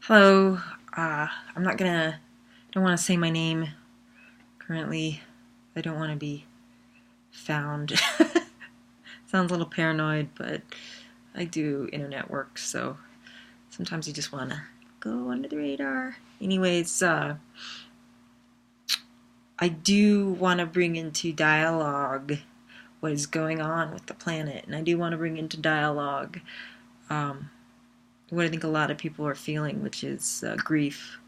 Hello. I'm not gonna. Don't want to say my name currently. I don't want to be found. Sounds a little paranoid, but I do internet work, so sometimes you just want to go under the radar. Anyways, I do want to bring into dialogue what is going on with the planet, and I do want to bring into dialogue um, what I think a lot of people are feeling, which is grief.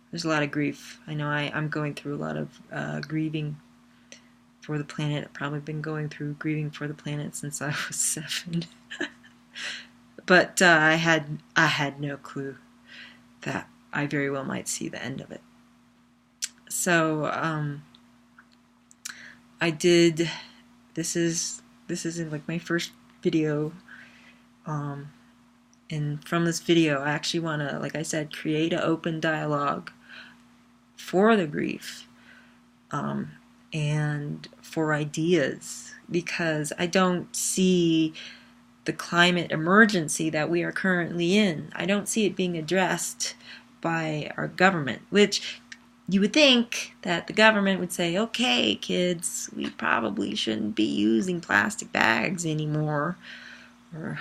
There's a lot of grief. I know I'm going through a lot of grieving for the planet. I've probably been going through grieving for the planet since I was 7. But I had no clue that I very well might see the end of it. So I did. This is in like my first video, and from this video, I actually want to, like I said, create an open dialogue for the grief, and for ideas, because I don't see the climate emergency that we are currently in. I don't see it being addressed by our government, which you would think that the government would say, okay, kids, we probably shouldn't be using plastic bags anymore. Or,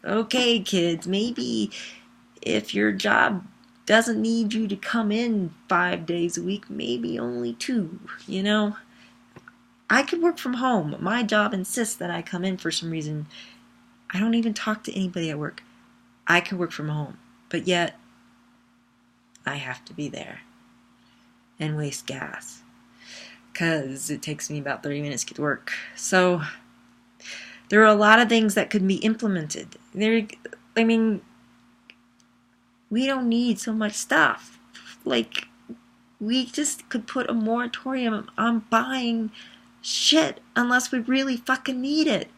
okay, kids, maybe if your job doesn't need you to come in 5 days a week, maybe only 2, you know? I could work from home. My job insists that I come in for some reason. I don't even talk to anybody at work. I could work from home. But yet, I have to be there and waste gas, because it takes me about 30 minutes to get to work. So, there are a lot of things that could be implemented. I mean, we don't need so much stuff. Like, we just could put a moratorium on buying shit unless we really fucking need it.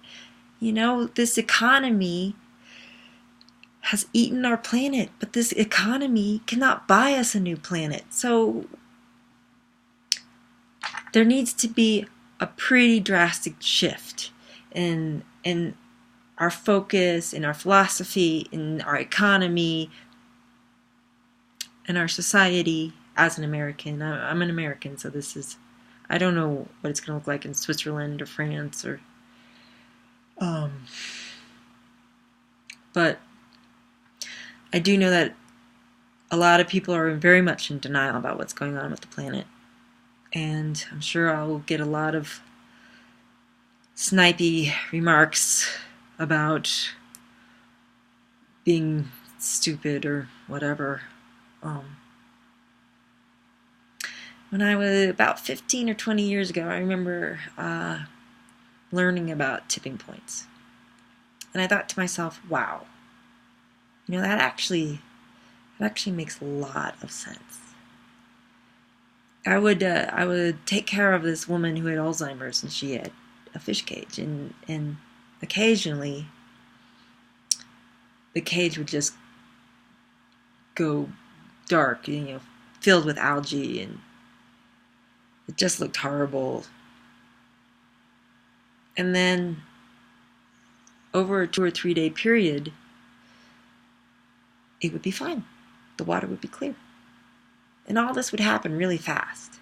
You know, this economy has eaten our planet, but this economy cannot buy us a new planet. So there needs to be a pretty drastic shift in our focus, in our philosophy, in our economy, in our society as an American. I'm an American, so I don't know what it's going to look like in Switzerland or France or but I do know that a lot of people are very much in denial about what's going on with the planet. And I'm sure I'll get a lot of snipey remarks about being stupid or whatever. When I was about 15 or 20 years ago, I remember learning about tipping points. And I thought to myself, wow, you know, that actually makes a lot of sense. I would take care of this woman who had Alzheimer's, and she had a fish cage, and occasionally the cage would just go dark, you know, filled with algae, and it just looked horrible. And then over a 2 or 3 day period, it would be fine. The water would be clear. And all this would happen really fast.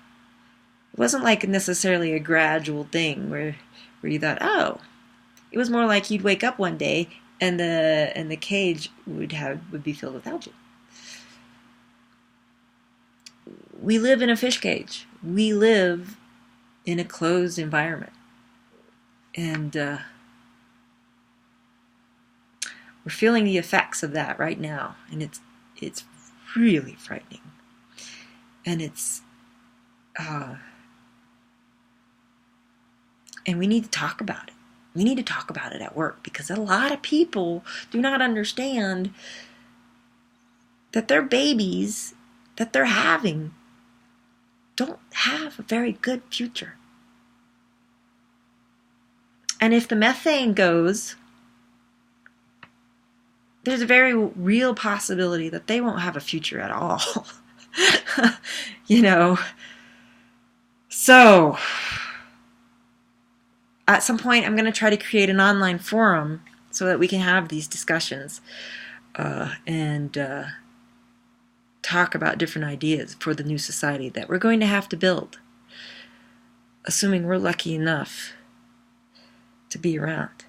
It wasn't like necessarily a gradual thing where you thought, oh. It was more like you'd wake up one day and the cage would be filled with algae. We live in a fish cage. We live in a closed environment. And we're feeling the effects of that right now. And it's really frightening. And and we need to talk about it. We need to talk about it at work, because a lot of people do not understand that their babies that they're having don't have a very good future. And if the methane goes, there's a very real possibility that they won't have a future at all. You know. So, at some point, I'm going to try to create an online forum so that we can have these discussions. And talk about different ideas for the new society that we're going to have to build, assuming we're lucky enough to be around.